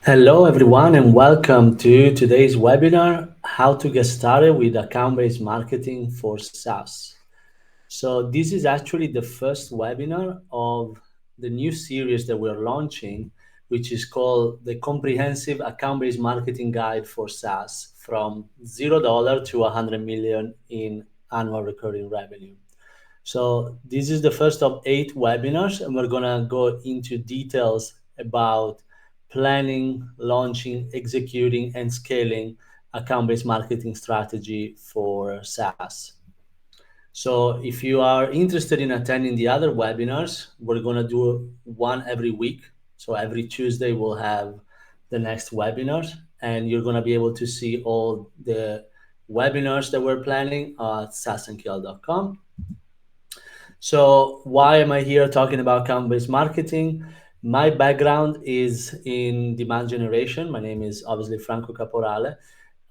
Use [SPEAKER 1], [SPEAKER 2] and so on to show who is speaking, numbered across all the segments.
[SPEAKER 1] Hello, everyone, and welcome to today's webinar, How to Get Started with Account-Based Marketing for SaaS. So this is actually the first webinar of the new series that we're launching, which is called the Comprehensive Account-Based Marketing Guide for SaaS from $0 to 100 million in annual recurring revenue. So this is the first of 8 webinars, and we're gonna go into details about planning, launching, executing, and scaling account-based marketing strategy for SaaS. So if you are interested in attending the other webinars, we're gonna do one every week. So every Tuesday we'll have the next webinars, and you're gonna be able to see all the webinars that we're planning at saasandql.com. So why am I here talking about account-based marketing? My background is in demand generation. My name is obviously Franco Caporale.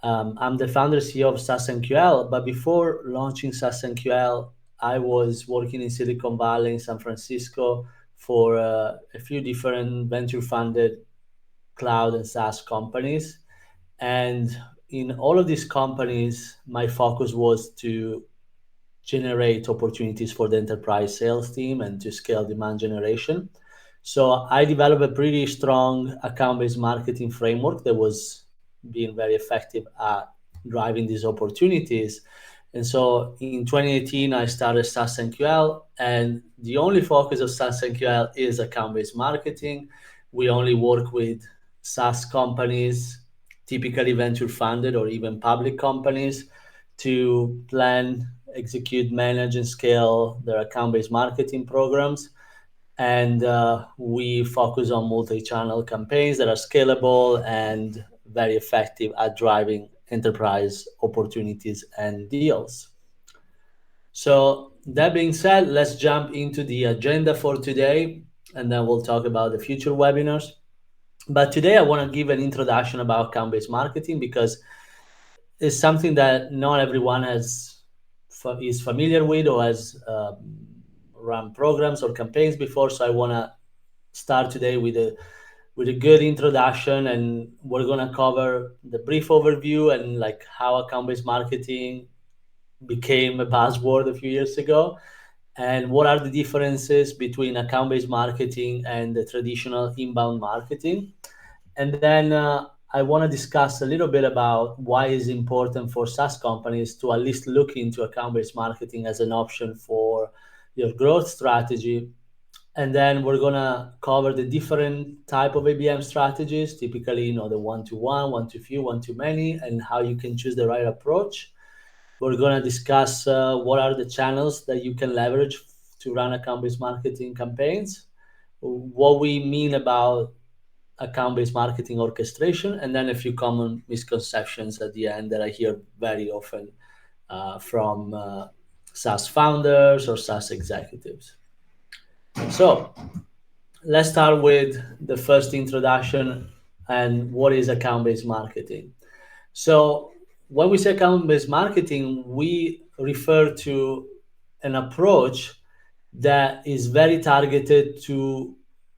[SPEAKER 1] I'm the founder CEO of SaaS NQL, but before launching SaaS NQL, I was working in Silicon Valley in San Francisco for a few different venture-funded cloud and SaaS companies. And in all of these companies, my focus was to generate opportunities for the enterprise sales team and to scale demand generation. So I developed a pretty strong account-based marketing framework that was being very effective at driving these opportunities. And so in 2018, I started SaaS NQL, and the only focus of SaaS NQL is account-based marketing. We only work with SaaS companies, typically venture funded or even public companies, to plan, execute, manage, and scale their account-based marketing programs. And we focus on multi-channel campaigns that are scalable and very effective at driving enterprise opportunities and deals. So that being said, let's jump into the agenda for today, and then we'll talk about the future webinars. But today I want to give an introduction about account-based marketing because it's something that not everyone is familiar with or has run programs or campaigns before. So I want to start today with a good introduction, and we're going to cover the brief overview and like how account-based marketing became a buzzword a few years ago, and what are the differences between account-based marketing and the traditional inbound marketing. And then I want to discuss a little bit about why it's important for SaaS companies to at least look into account-based marketing as an option for your growth strategy. And then we're gonna cover the different type of ABM strategies, typically, the one-to-one, one-to-few, one-to-many, and how you can choose the right approach. We're gonna discuss what are the channels that you can leverage to run account-based marketing campaigns, what we mean about account-based marketing orchestration, and then a few common misconceptions at the end that I hear very often from SaaS founders or SaaS executives. So let's start with the first introduction and what is account-based marketing. So when we say account-based marketing, we refer to an approach that is very targeted to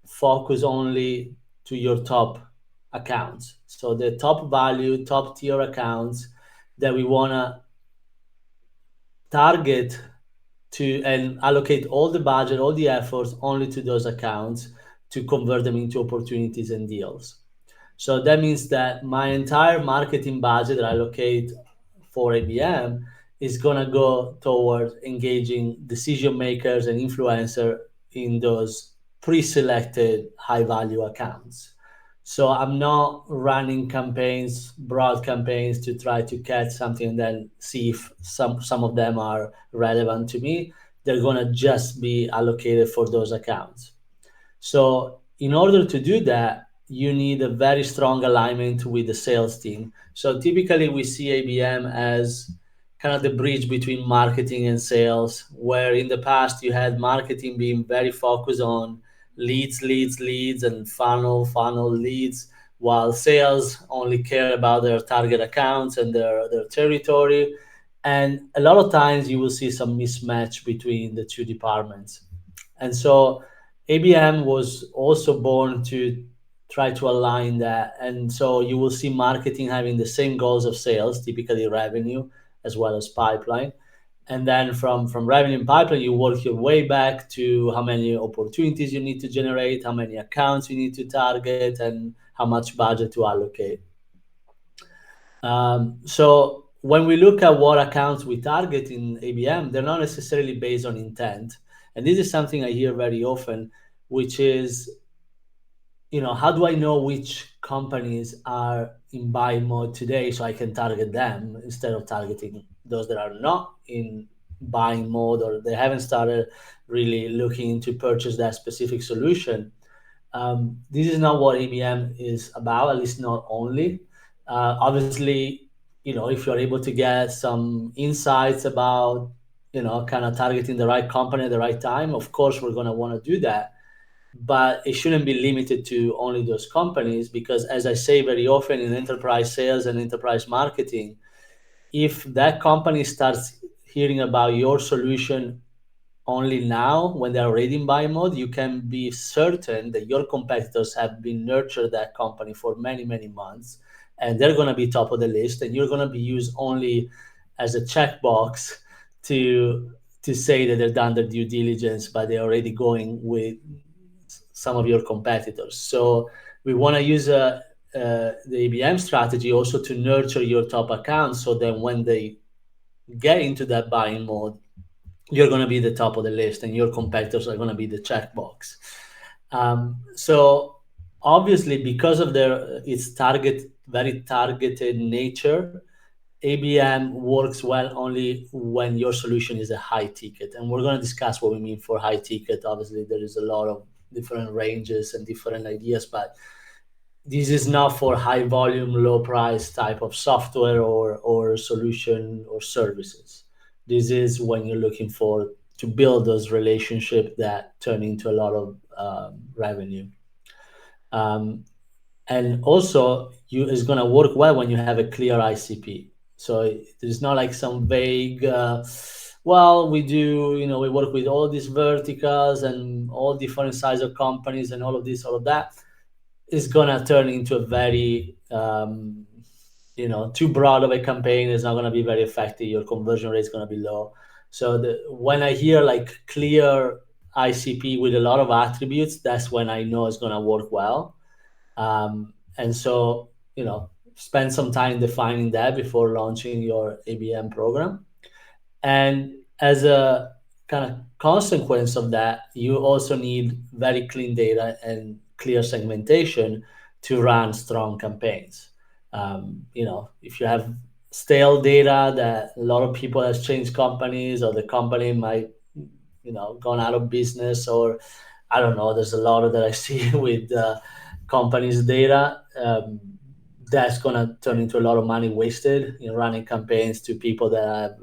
[SPEAKER 1] focus only to your top accounts. So the top value, top tier accounts that we want to target to and allocate all the budget, all the efforts only to those accounts to convert them into opportunities and deals. So that means that my entire marketing budget that I allocate for ABM is going to go towards engaging decision makers and influencers in those pre-selected high-value accounts. So I'm not running campaigns, broad campaigns to try to catch something and then see if some of them are relevant to me. They're going to just be allocated for those accounts. So in order to do that, you need a very strong alignment with the sales team. So typically we see ABM as kind of the bridge between marketing and sales, where in the past you had marketing being very focused on leads, and funnel leads, while sales only care about their target accounts and their territory. And a lot of times you will see some mismatch between the two departments. And so ABM was also born to try to align that. And so you will see marketing having the same goals of sales, typically revenue as well as pipeline. And then from revenue and pipeline, you work your way back to how many opportunities you need to generate, how many accounts you need to target, and how much budget to allocate. So when we look at what accounts we target in ABM, they're not necessarily based on intent. And this is something I hear very often, which is, how do I know which companies are in buy mode today so I can target them instead of targeting those that are not in buying mode, or they haven't started really looking to purchase that specific solution? This is not what ABM is about, at least not only. Obviously, if you're able to get some insights about, kind of targeting the right company at the right time, of course, we're going to want to do that. But it shouldn't be limited to only those companies, because as I say very often in enterprise sales and enterprise marketing, if that company starts hearing about your solution only now when they're already in buy mode, you can be certain that your competitors have been nurtured that company for many, many months, and they're going to be top of the list, and you're going to be used only as a checkbox to say that they've done their due diligence, but they're already going with some of your competitors. So we want to use the ABM strategy also to nurture your top accounts, so that when they get into that buying mode, you're going to be the top of the list and your competitors are going to be the checkbox. So obviously, because of its very targeted nature, ABM works well only when your solution is a high ticket. And we're going to discuss what we mean for high ticket. Obviously, there is a lot of different ranges and different ideas, but this is not for high volume, low price type of software or solution or services. This is when you're looking to build those relationships that turn into a lot of revenue. And also, it's going to work well when you have a clear ICP. So there's not like some vague, we work with all these verticals and all different size of companies and all of this, all of that. Is going to turn into a very, too broad of a campaign. It's not going to be very effective. Your conversion rate is going to be low. So when I hear like clear ICP with a lot of attributes, that's when I know it's going to work well. And so, spend some time defining that before launching your ABM program. And as a kind of consequence of that, you also need very clean data and clear segmentation to run strong campaigns. If you have stale data that a lot of people has changed companies, or the company might, gone out of business, or I don't know, there's a lot of that I see with companies' data. That's going to turn into a lot of money wasted in running campaigns to people that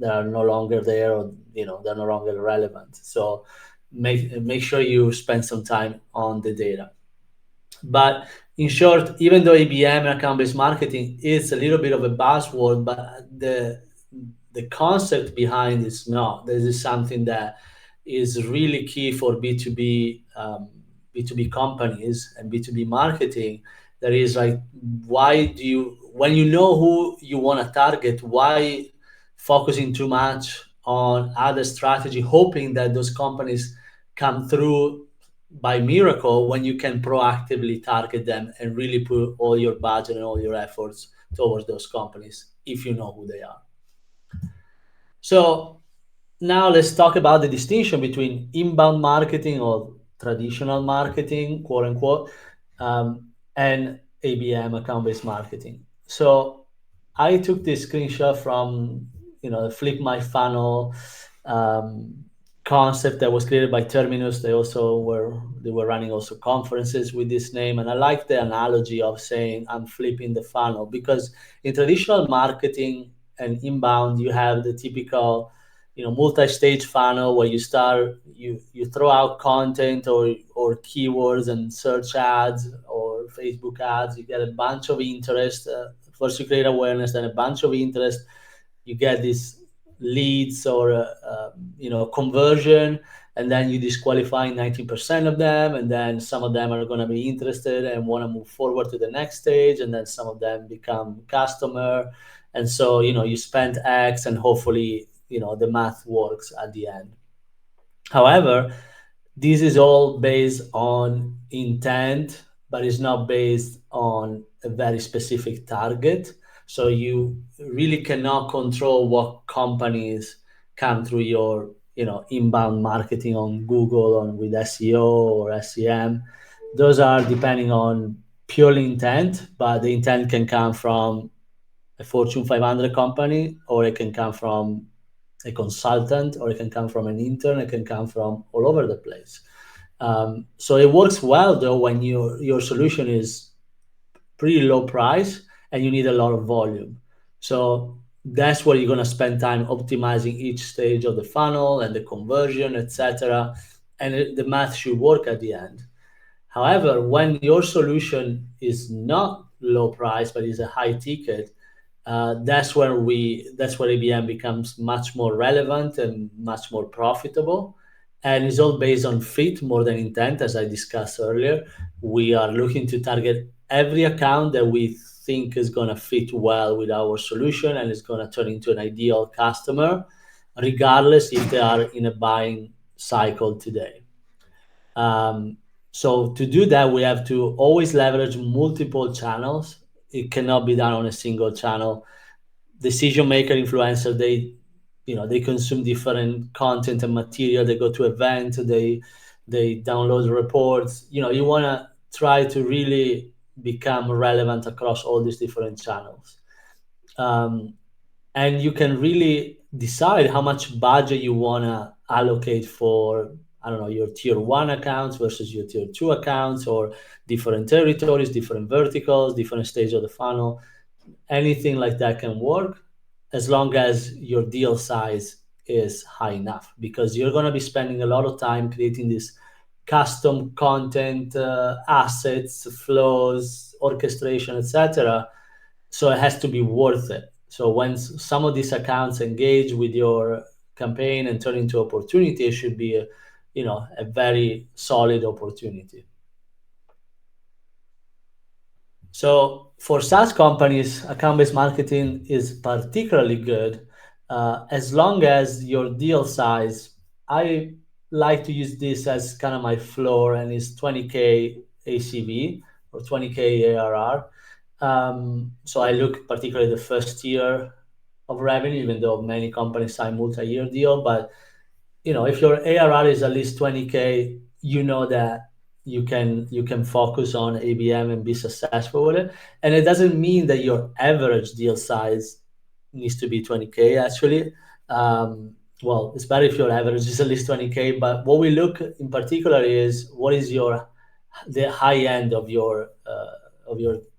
[SPEAKER 1] are no longer there, or they're no longer relevant. So make sure you spend some time on the data. But in short, even though ABM and account-based marketing is a little bit of a buzzword, but the concept behind is not. This is something that is really key for B2B companies and B2B marketing. That is like, when you know who you want to target, why focusing too much on other strategy, hoping that those companies come through by miracle, when you can proactively target them and really put all your budget and all your efforts towards those companies if you know who they are. So now let's talk about the distinction between inbound marketing, or traditional marketing, quote unquote, and ABM, account-based marketing. So I took this screenshot from the Flip My Funnel concept that was created by Terminus. They were running also conferences with this name, and I like the analogy of saying I'm flipping the funnel, because in traditional marketing and inbound, you have the typical multi-stage funnel where you throw out content or keywords and search ads or Facebook ads. You get a bunch of interest. First you create awareness, then a bunch of interest. You get these leads or conversion, and then you disqualify 90% of them, and then some of them are going to be interested and want to move forward to the next stage, and then some of them become customer, and so you spend X, and hopefully the math works at the end. However, this is all based on intent, but it's not based on a very specific target. So you really cannot control what companies come through your, inbound marketing on Google, on with SEO or SEM. Those are depending on purely intent, but the intent can come from a Fortune 500 company, or it can come from a consultant, or it can come from an intern, it can come from all over the place. So it works well though when your solution is pretty low price and you need a lot of volume. So that's where you're going to spend time optimizing each stage of the funnel and the conversion, etc. And the math should work at the end. However, when your solution is not low price but is a high ticket, that's where ABM becomes much more relevant and much more profitable, and it's all based on fit more than intent. As I discussed earlier, we are looking to target every account that we think is going to fit well with our solution and is going to turn into an ideal customer, regardless if they are in a buying cycle today. So to do that, we have to always leverage multiple channels. It cannot be done on a single channel. Decision maker influencer, they consume different content and material. They go to events, they download reports. You want to try to really become relevant across all these different channels. And you can really decide how much budget you want to allocate for, I don't know, your tier 1 accounts versus your tier 2 accounts, or different territories, different verticals, different stage of the funnel. Anything like that can work, as long as your deal size is high enough, because you're going to be spending a lot of time creating this custom content, assets, flows, orchestration, etc. So it has to be worth it. So when some of these accounts engage with your campaign and turn into opportunity, it should be a very solid opportunity. So for SaaS companies, account-based marketing is particularly good, as long as your deal size. I like to use this as kind of my floor, and it's 20K ACV or 20K ARR. So I look particularly the first year of revenue, even though many companies sign multi-year deal. But if your ARR is at least 20K, that you can focus on ABM and be successful with it. And it doesn't mean that your average deal size needs to be 20K actually. Well, it's better if your average is at least 20K, but what we look in particular is what is the high end of your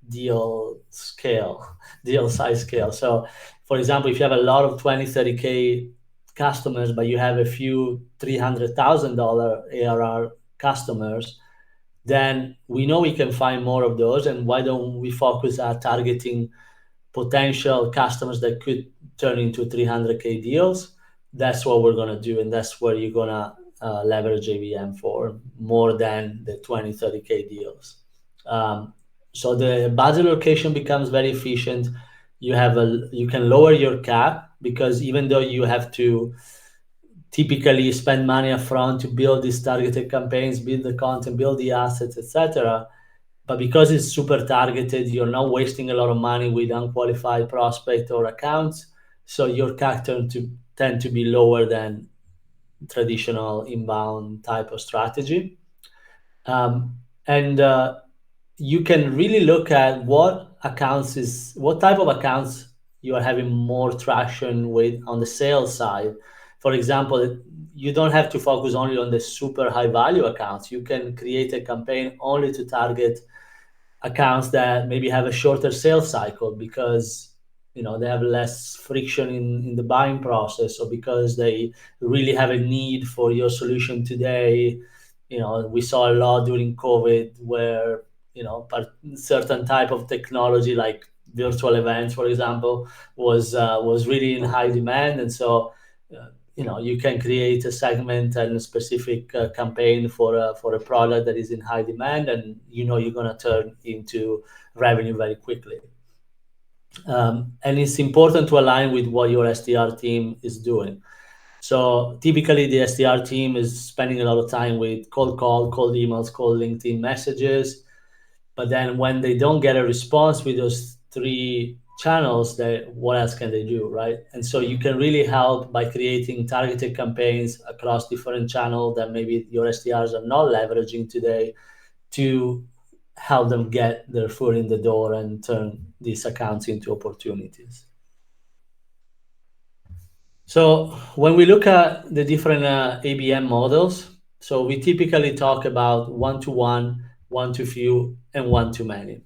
[SPEAKER 1] deal scale, deal size scale. So for example, if you have a lot of 20, 30K customers, but you have a few $300,000 ARR customers, then we know we can find more of those. And why don't we focus on targeting potential customers that could turn into 300K deals? That's what we're going to do. And that's where you're going to leverage ABM for, more than the 20, 30K deals. So the budget allocation becomes very efficient. You can lower your cap, because even though you have to typically spend money up front to build these targeted campaigns, build the content, build the assets, etc., but because it's super targeted, you're not wasting a lot of money with unqualified prospect or accounts. So your CAC tend to be lower than traditional inbound type of strategy. And you can really look at what type of accounts you are having more traction with on the sales side. For example, you don't have to focus only on the super high value accounts. You can create a campaign only to target accounts that maybe have a shorter sales cycle, because they have less friction in the buying process, or because they really have a need for your solution today. We saw a lot during COVID where certain type of technology, like virtual events, for example, was really in high demand. And so you can create a segment and a specific campaign for a product that is in high demand, and you're going to turn into revenue very quickly. And it's important to align with what your SDR team is doing. So typically the SDR team is spending a lot of time with cold call, cold emails, cold LinkedIn messages. But then when they don't get a response with those three channels, what else can they do, right? And so you can really help by creating targeted campaigns across different channels that maybe your SDRs are not leveraging today, to help them get their foot in the door and turn these accounts into opportunities. So when we look at the different ABM models, so we typically talk about one-to-one, one-to-few, and one-to-many.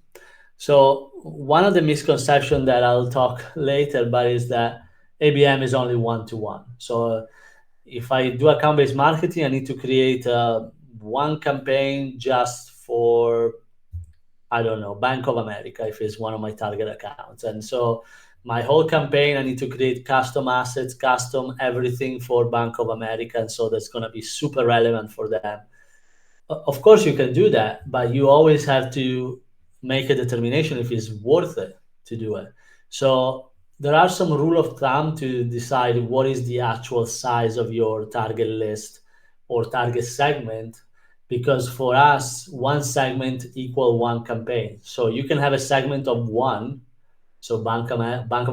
[SPEAKER 1] So one of the misconceptions that I'll talk later, but is that ABM is only one-to-one. So if I do account-based marketing, I need to create one campaign just for, I don't know, Bank of America, if it's one of my target accounts. And so my whole campaign, I need to create custom assets, custom everything for Bank of America. And so that's going to be super relevant for them. Of course, you can do that, but you always have to make a determination if it's worth it to do it. So there are some rule of thumb to decide what is the actual size of your target list or target segment, because for us, one segment equal one campaign. So you can have a segment of one. So Bank of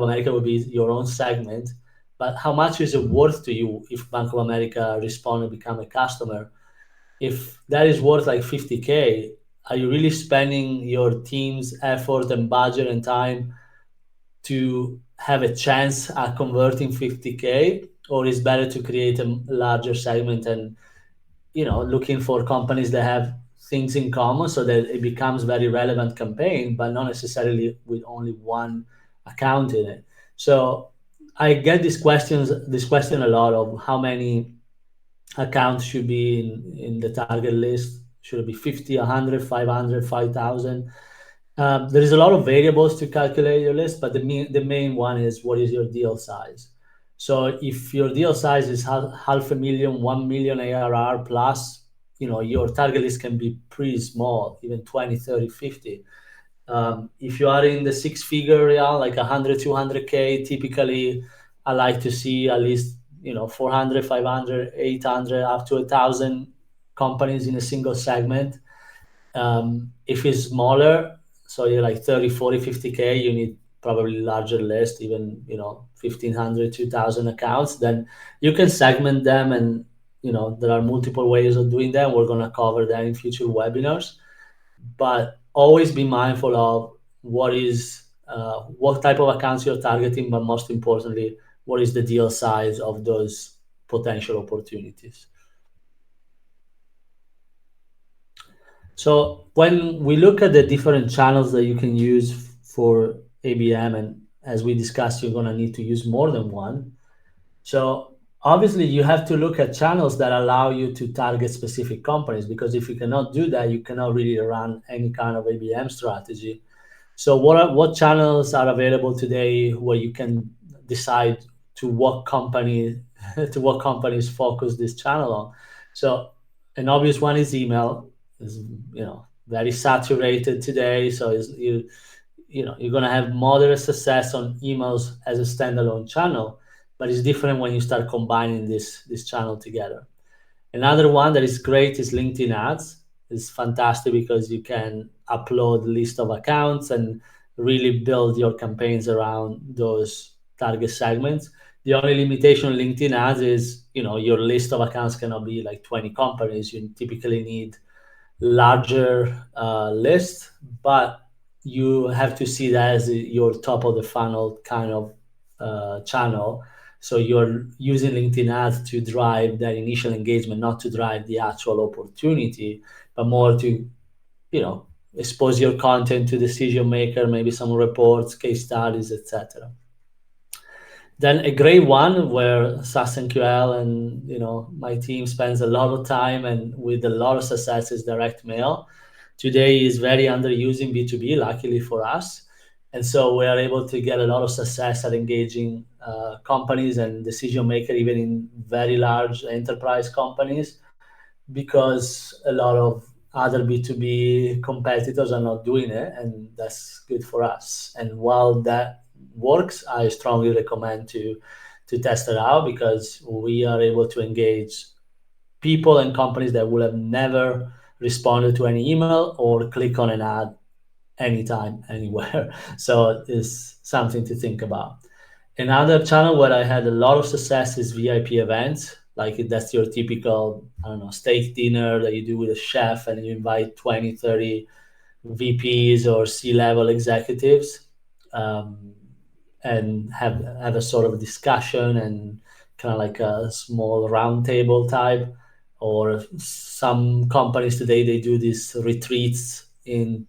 [SPEAKER 1] America will be your own segment, but how much is it worth to you if Bank of America respond and become a customer? If that is worth like 50K, are you really spending your team's effort and budget and time to have a chance at converting 50K? Or is better to create a larger segment and, looking for companies that have things in common so that it becomes very relevant campaign, but not necessarily with only one account in it. So I get this question a lot of how many accounts should be in the target list. Should it be 50, 100, 500, 5,000? There is a lot of variables to calculate your list, but the main one is what is your deal size. So if your deal size is half a million, 1 million ARR plus, your target list can be pretty small, even 20, 30, 50. If you are in the six-figure realm, like 100, 200K, typically I like to see at least 400, 500, 800, up to 1,000 companies in a single segment. If it's smaller, so you're like 30, 40, 50K, you need probably larger list, even 1,500, 2,000 accounts. Then you can segment them, and there are multiple ways of doing that. We're going to cover that in future webinars. But always be mindful of what type of accounts you're targeting, but most importantly, what is the deal size of those potential opportunities. So when we look at the different channels that you can use for ABM, and as we discussed, you're going to need to use more than one. So obviously you have to look at channels that allow you to target specific companies, because if you cannot do that, you cannot really run any kind of ABM strategy. So what channels are available today where you can decide to what companies focus this channel on? So an obvious one is email. Is very saturated today. So you're going to have moderate success on emails as a standalone channel, but it's different when you start combining this channel together. Another one that is great is LinkedIn ads. It's fantastic because you can upload a list of accounts and really build your campaigns around those target segments. The only limitation on LinkedIn ads is, your list of accounts cannot be like 20 companies. You typically need larger list, but you have to see that as your top of the funnel kind of channel. So you're using LinkedIn ads to drive that initial engagement, not to drive the actual opportunity, but more to, expose your content to decision maker, maybe some reports, case studies, etc. Then a great one where SaaS and QL and my team spends a lot of time and with a lot of success is direct mail. Today is very underused in B2B, luckily for us. And so we are able to get a lot of success at engaging companies and decision makers, even in very large enterprise companies, because a lot of other B2B competitors are not doing it, and that's good for us. And while that works, I strongly recommend to test it out, because we are able to engage people and companies that would have never responded to any email or click on an ad anytime, anywhere. So it's something to think about. Another channel where I had a lot of success is VIP events. Like that's your typical, I don't know, steak dinner that you do with a chef, and you invite 20, 30 VPs or C-level executives, um, and have a sort of discussion and kind of like a small roundtable type. Or some companies today, they do these retreats in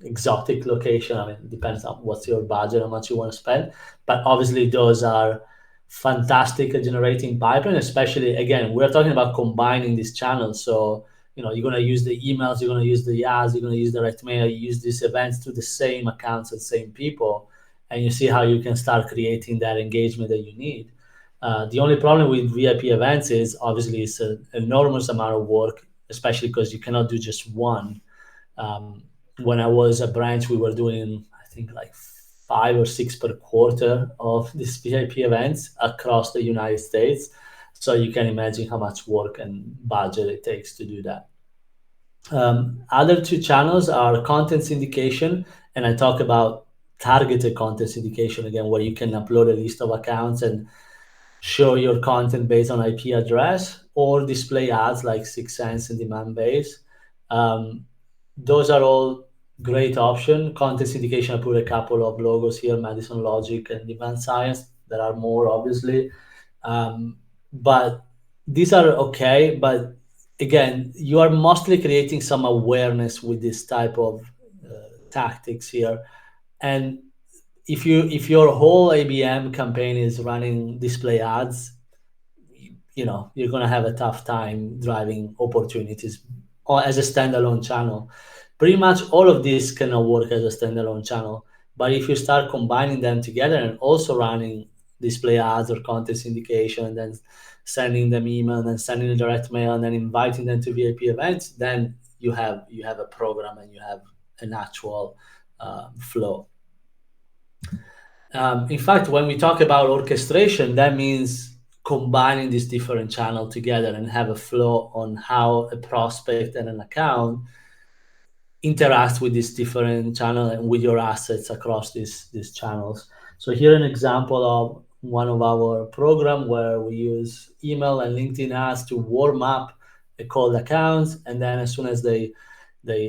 [SPEAKER 1] exotic location. I mean, it depends on what's your budget, how much you want to spend. But obviously, those are fantastic at generating pipeline. Especially, again, we're talking about combining these channels. So you're going to use the emails, you're going to use the ads, you're going to use direct mail, you use these events to the same accounts and same people, and you see how you can start creating that engagement that you need. The only problem with VIP events is obviously it's an enormous amount of work, especially because you cannot do just one. um, when I was a branch, we were doing, I think, like 5 or 6 per quarter of these VIP events across the United States. So you can imagine how much work and budget it takes to do that. Other two channels are content syndication, and I talk about targeted content syndication again, where you can upload a list of accounts and show your content based on IP address, or display ads like 6sense and demand base. Um, those are all great option. Content syndication, I put a couple of logos here: Madison Logic and Demand Science. There are more, obviously, but these are okay. But again, you are mostly creating some awareness with this type of tactics here. And if your whole ABM campaign is running display ads, you're going to have a tough time driving opportunities or as a standalone channel. Pretty much all of this cannot work as a standalone channel, but if you start combining them together and also running display ads or content syndication, and then sending them email, and then sending a direct mail, and then inviting them to VIP events, then you have a program, and you have an actual flow. In fact, when we talk about orchestration, that means combining these different channels together and have a flow on how a prospect and an account interact with this different channel and with your assets across these channels. So here an example of one of our program where we use email and LinkedIn ads to warm up a cold accounts, and then as soon as they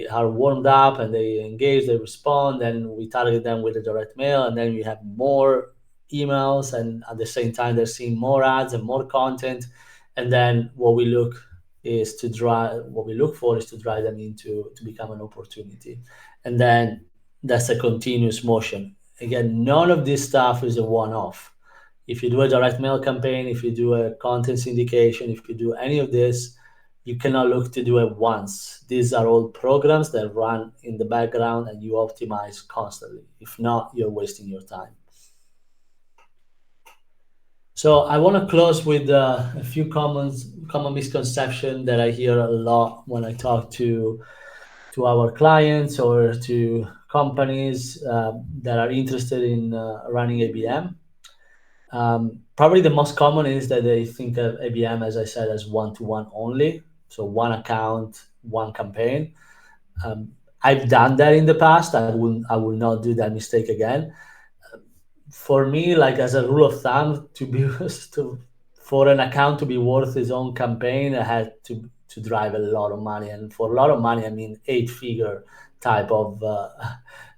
[SPEAKER 1] are warmed up and they engage, they respond, then we target them with a direct mail, and then we have more emails, and at the same time they're seeing more ads and more content. And then what we look for is to drive them into to become an opportunity. And then that's a continuous motion. Again, none of this stuff is a one-off. If you do a direct mail campaign, if you do a content syndication, if you do any of this, you cannot look to do it once. These are all programs that run in the background, and you optimize constantly. If not, you're wasting your time. So I want to close with a few common misconceptions that I hear a lot when I talk to our clients or to companies that are interested in running ABM. Probably the most common is that they think of ABM, as I said, as one-to-one only. So one account, one campaign. I've done that in the past. I will not do that mistake again. For me, like as a rule of thumb, to be to for an account to be worth its own campaign, I had to drive a lot of money, and for a lot of money, I mean 8-figure type of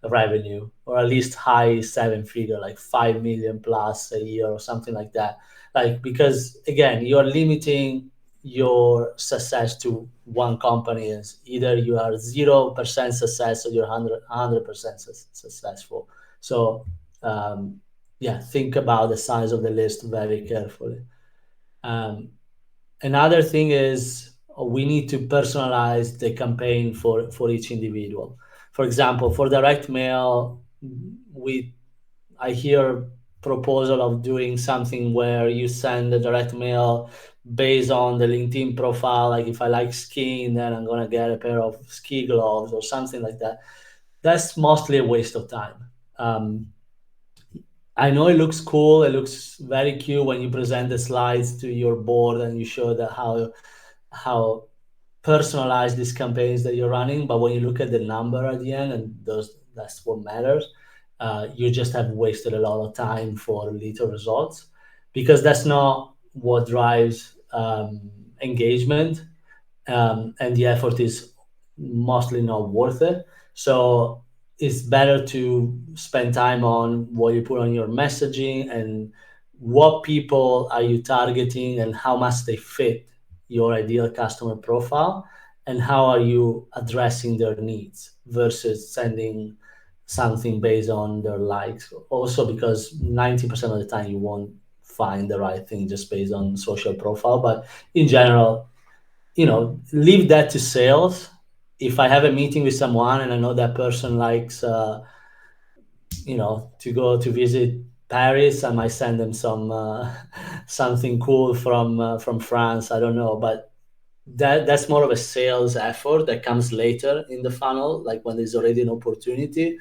[SPEAKER 1] revenue, or at least high 7-figure, like 5 million plus a year or something like that. Like, because again, you're limiting your success to one company. Is either you are 0% success or you're 100% successful. So yeah, think about the size of the list very carefully. Um, Another thing is we need to personalize the campaign for each individual. For example, for direct mail, we I hear proposal of doing something where you send a direct mail based on the LinkedIn profile. Like if I like skiing, then I'm gonna get a pair of ski gloves or something like that. That's mostly a waste of time. I know it looks cool. It looks very cute when you present the slides to your board and you show that how personalize these campaigns that you're running. But when you look at the number at the end, and that's what matters, you just have wasted a lot of time for little results, because that's not what drives engagement, and the effort is mostly not worth it. So it's better to spend time on what you put on your messaging and what people are you targeting and how much they fit your ideal customer profile, and how are you addressing their needs versus sending something based on their likes. Also, because 90% of the time you won't find the right thing just based on social profile. But in general, leave that to sales. If I have a meeting with someone and I know that person likes to go to visit Paris, I might send them something cool from France. I don't know, but that's more of a sales effort that comes later in the funnel, like when there's already an opportunity.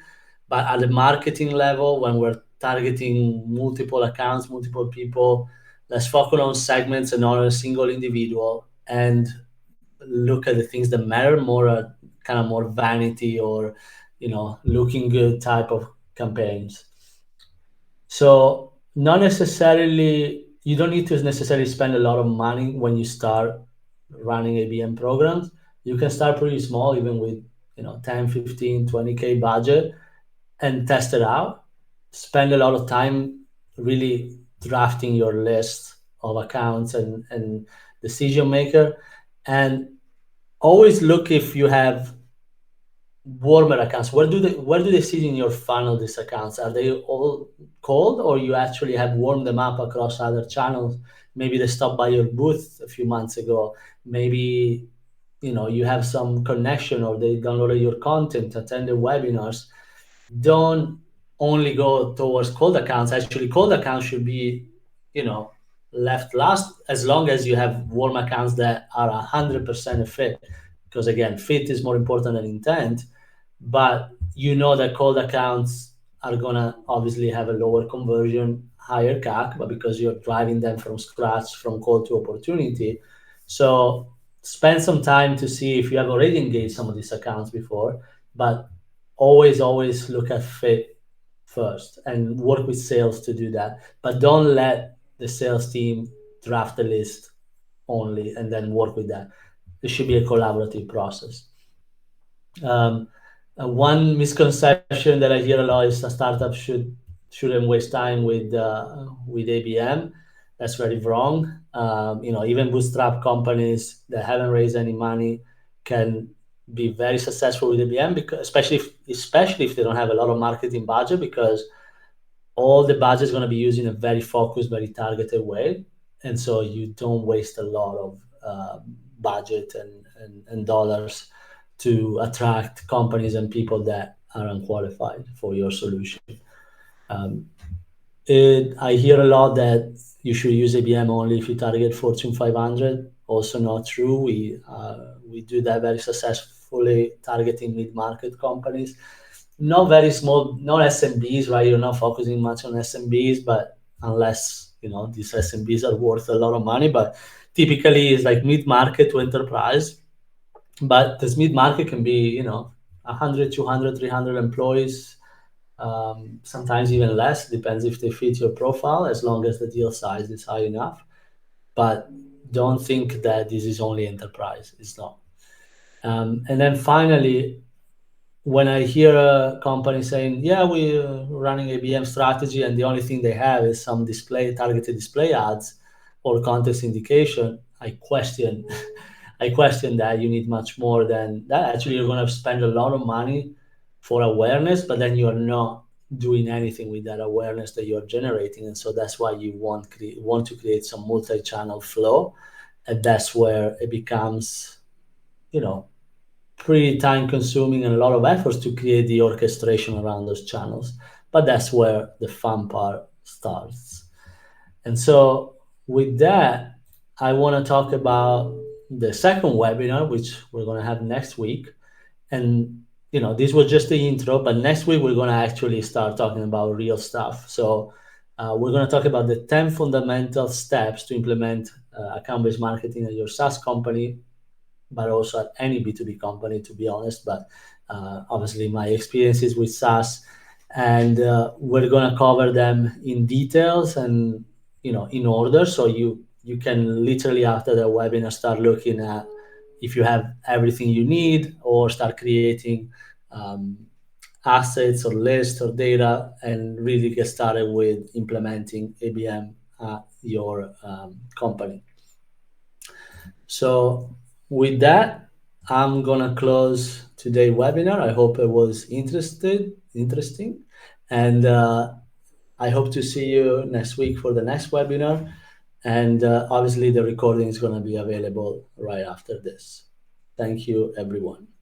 [SPEAKER 1] But at the marketing level, when we're targeting multiple accounts, multiple people, let's focus on segments and not on a single individual, and look at the things that matter more, kind of more vanity or looking good type of campaigns. So not necessarily, you don't need to necessarily spend a lot of money when you start running ABM programs. You can start pretty small, even with 10, 15, 20K budget, and test it out. Spend a lot of time really drafting your list of accounts and decision maker, and always look if you have warmer accounts. Where do they sit in your funnel, these accounts? Are they all cold, or you actually have warmed them up across other channels? Maybe they stopped by your booth a few months ago. Maybe you have some connection, or they downloaded your content, attended webinars. Don't only go towards cold accounts. Actually, cold accounts should be you know left last, as long as you have warm accounts that are 100% a fit, because again, fit is more important than intent. But that cold accounts are gonna obviously have a lower conversion, higher CAC, but because you're driving them from scratch, from cold to opportunity. So spend some time to see if you have already engaged some of these accounts before, but always look at fit first and work with sales to do that. But don't let the sales team draft the list only and then work with that. It should be a collaborative process. Um, One misconception that I hear a lot is a startup shouldn't waste time with ABM. That's very wrong. Even bootstrap companies that haven't raised any money can be very successful with ABM, because especially if they don't have a lot of marketing budget, because all the budget is going to be used in a very focused, very targeted way, and so you don't waste a lot of budget and dollars to attract companies and people that are unqualified for your solution. I hear a lot that you should use ABM only if you target Fortune 500. Also not true. We do that very successfully, targeting mid-market companies. Not very small, not SMBs, right? You're not focusing much on SMBs, but unless these SMBs are worth a lot of money. But typically it's like mid-market to enterprise. But this mid-market can be 100, 200, 300 employees, sometimes even less, depends if they fit your profile, as long as the deal size is high enough. But don't think that this is only enterprise. It's not. And then finally, when I hear a company saying, yeah, we're running ABM strategy and the only thing they have is some targeted display ads or context indication, I question I question that. You need much more than that. Actually, you're going to spend a lot of money for awareness, but then you're not doing anything with that awareness that you're generating. And so that's why you want to create some multi-channel flow. And that's where it becomes, pretty time consuming and a lot of efforts to create the orchestration around those channels. But that's where the fun part starts. And so, with that, I want to talk about the second webinar, which we're going to have next week. And this was just the intro, but next week we're going to actually start talking about real stuff. So we're going to talk about the 10 fundamental steps to implement account-based marketing at your SaaS company, but also at any B2B company, to be honest. But obviously my experiences with SaaS, and we're going to cover them in details and in order, so you can literally after the webinar start looking at if you have everything you need, or start creating um, assets or lists or data, and really get started with implementing ABM at your company. So with that, I'm gonna close today's webinar. I hope it was interesting, and I hope to see you next week for the next webinar. And obviously, the recording is going to be available right after this. Thank you, everyone.